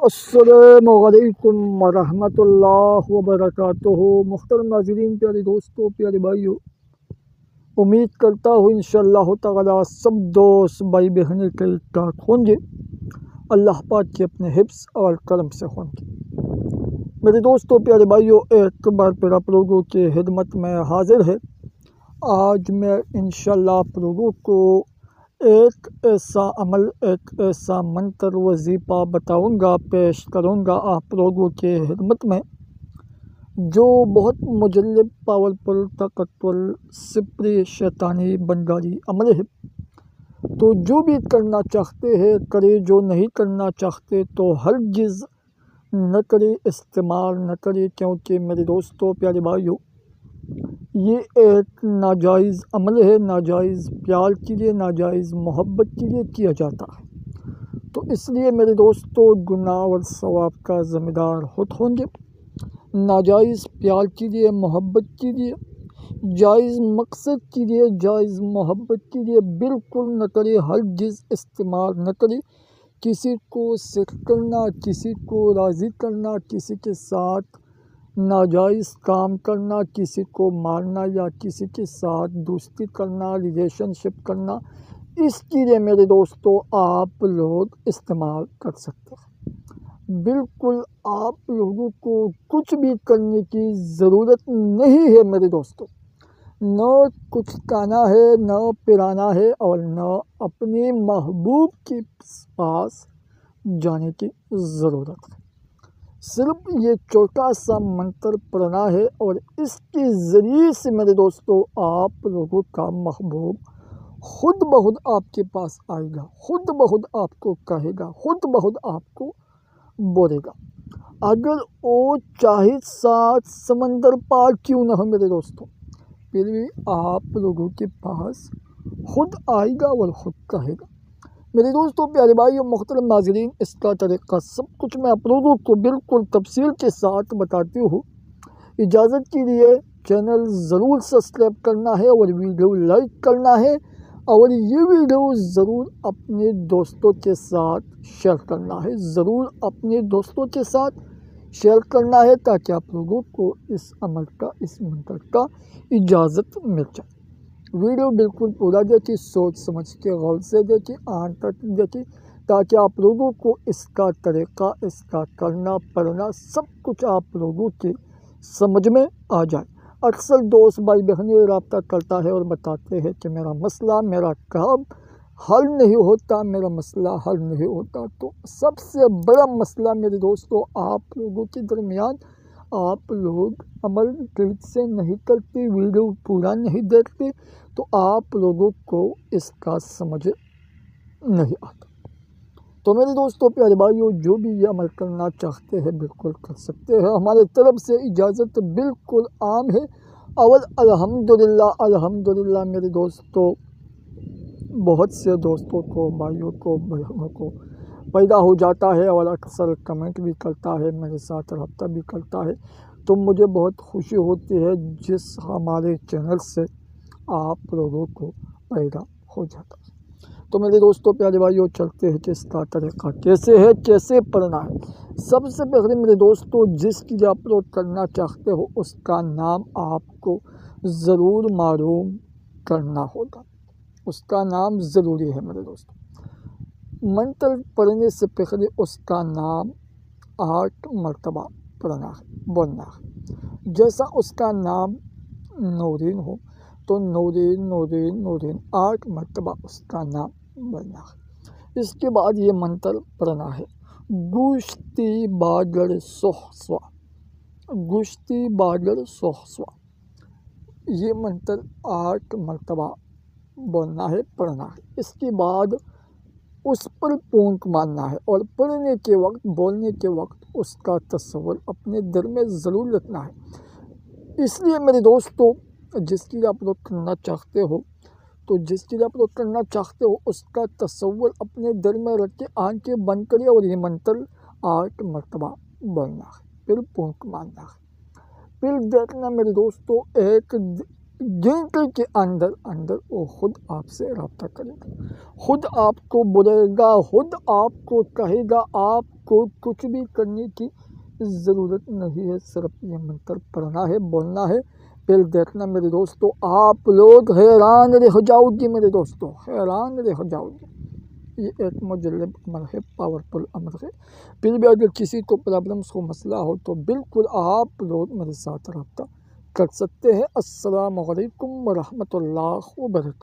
السلام علیکم ورحمۃ اللہ وبرکاتہ۔ محترم ناظرین، پیارے دوستوں، پیارے بھائیوں، امید کرتا ہوں انشاءاللہ تعالی سب دوست بھائی بہنیں ٹھیک ٹھاک ہوں گے، اللہ پاک کے اپنے حفظ اور کرم سے ہوں گے۔ میرے دوستوں، پیارے بھائیوں، ایک بار پھر آپ لوگوں کی خدمت میں حاضر ہے۔ آج میں انشاءاللہ آپ لوگوں کو ایک ایسا عمل، ایک ایسا منتر وظیفہ بتاؤں گا، پیش کروں گا آپ لوگوں کے خدمت میں، جو بہت مجلب، پاورفل، طاقتور، سپری شیطانی بنگاری عمل ہے۔ تو جو بھی کرنا چاہتے ہیں کرے، جو نہیں کرنا چاہتے تو ہرگز نہ کرے، استعمال نہ کرے، کیونکہ میرے دوستوں، پیارے بھائیوں، یہ ایک ناجائز عمل ہے، ناجائز پیار کے لیے، ناجائز محبت کے لیے کیا جاتا ہے۔ تو اس لیے میرے دوستوں، گناہ اور ثواب کا ذمہ دار خود ہوں گے۔ ناجائز پیار کے لیے، محبت کے لیے، جائز مقصد کے لیے، جائز محبت کے لیے بالکل نہ کرے، ہرگز استعمال نہ کرے۔ کسی کو سکھ کرنا، کسی کو راضی کرنا، کسی کے ساتھ ناجائز کام کرنا، کسی کو مارنا یا کسی کے ساتھ دوستی کرنا، ریلیشن شپ کرنا، اس کے لیے میرے دوستوں آپ لوگ استعمال کر سکتے ہیں۔ بالکل آپ لوگوں کو کچھ بھی کرنے کی ضرورت نہیں ہے میرے دوستوں، نہ کچھ کھانا ہے، نہ پلانا ہے، اور نہ اپنے محبوب کے پاس جانے کی ضرورت ہے۔ صرف یہ چھوٹا سا منتر پڑھنا ہے، اور اس کے ذریعے سے میرے دوستوں آپ لوگوں کا محبوب خود بخود آپ کے پاس آئے گا، خود بخود آپ کو کہے گا، خود بخود آپ کو بولے گا۔ اگر وہ چاہے 7 سمندر پار کیوں نہ ہو میرے دوستوں، پھر بھی آپ لوگوں کے پاس خود آئے گا اور خود کہے گا۔ میرے دوستوں، پیارے بھائیوں، محترم ناظرین، اس کا طریقہ سب کچھ میں آپ لوگوں کو بالکل تفصیل کے ساتھ بتاتی ہوں۔ اجازت کے لیے چینل ضرور سبسکرائب کرنا ہے اور ویڈیو لائک کرنا ہے، اور یہ ویڈیو ضرور اپنے دوستوں کے ساتھ شیئر کرنا ہے، ضرور اپنے دوستوں کے ساتھ شیئر کرنا ہے، تاکہ آپ لوگوں کو اس عمل کا، اس منتر کا اجازت مل جائے۔ ویڈیو بالکل پورا دیکھیں، سوچ سمجھ کے غور سے دیکھیں، آن تک دیکھیں، تاکہ آپ لوگوں کو اس کا طریقہ، اس کا کرنا، پڑھنا، سب کچھ آپ لوگوں کے سمجھ میں آ جائے۔ اکثر دوست بھائی بہنیں رابطہ کرتا ہے اور بتاتے ہیں کہ میرا مسئلہ، میرا کام حل نہیں ہوتا، میرا مسئلہ حل نہیں ہوتا۔ تو سب سے بڑا مسئلہ میرے دوستوں آپ لوگوں کے درمیان، آپ لوگ عمل ٹھیک سے نہیں کرتے، ویڈیو پورا نہیں دیکھتے، تو آپ لوگوں کو اس کا سمجھ نہیں آتا۔ تو میرے دوستوں، پیارے بھائیوں، جو بھی یہ عمل کرنا چاہتے ہیں بالکل کر سکتے ہیں، ہمارے طرف سے اجازت بالکل عام ہے۔ اور الحمدللہ میرے دوستوں، بہت سے دوستوں کو، بھائیوں کو، بہنوں کو پیدا ہو جاتا ہے، اور اکثر کمنٹ بھی کرتا ہے، میرے ساتھ رابطہ بھی کرتا ہے، تو مجھے بہت خوشی ہوتی ہے جس ہمارے چینل سے آپ لوگوں کو پیدا ہو جاتا ہے۔ تو میرے دوستوں، پیارے بھائیوں، چلتے ہیں کہ اس کا طریقہ کیسے ہے، کیسے پڑھنا ہے۔ سب سے پہلے میرے دوستوں، جس کی جو اپلوڈ کرنا چاہتے ہو اس کا نام آپ کو ضرور معلوم کرنا ہوگا، اس کا نام ضروری ہے میرے دوستوں۔ منتر پڑھنے سے پہلے اس کا نام 8 مرتبہ پڑھنا ہے، بولنا ہے۔ جیسا اس کا نام نورین ہو تو نورین نورین نورین 8 مرتبہ اس کا نام بولنا ہے۔ اس کے بعد یہ منتر پڑھنا ہے، گوشتی باگر سوہ، گوشتی باگر سوہ۔ یہ منتر 8 مرتبہ بولنا ہے، پڑھنا ہے۔ اس کے بعد اس پر پونک مارنا ہے، اور پڑھنے کے وقت، بولنے کے وقت اس کا تصور اپنے دل میں ضرور رکھنا ہے۔ اس لیے میرے دوستوں، جس کی آپ لوگ کرنا چاہتے ہو، تو جس کی آپ لوگ کرنا چاہتے ہو اس کا تصور اپنے دل میں رکھ کے آنکھیں بند کرے، اور یہ منتر 8 مرتبہ بولنا ہے، پھر پونک مارنا ہے۔ پھر دیکھنا میرے دوستوں، گھنٹے کے اندر اندر وہ خود آپ سے رابطہ کرے گا، خود آپ کو بلائے گا، خود آپ کو کہے گا۔ آپ کو کچھ بھی کرنے کی ضرورت نہیں ہے، صرف یہ منتر پڑھنا ہے، بولنا ہے۔ پھر دیکھنا میرے دوستو، آپ لوگ حیران رہ جاؤ گے میرے دوستو، حیران رہ جاؤ گے۔ یہ ایک مجلب عمل ہے، پاورفل عمل ہے۔ پھر بھی اگر کسی کو پرابلمس کو مسئلہ ہو تو بالکل آپ لوگ میرے ساتھ رابطہ کر سکتے ہیں۔ السلام علیکم ورحمۃ اللہ وبرکاتہ۔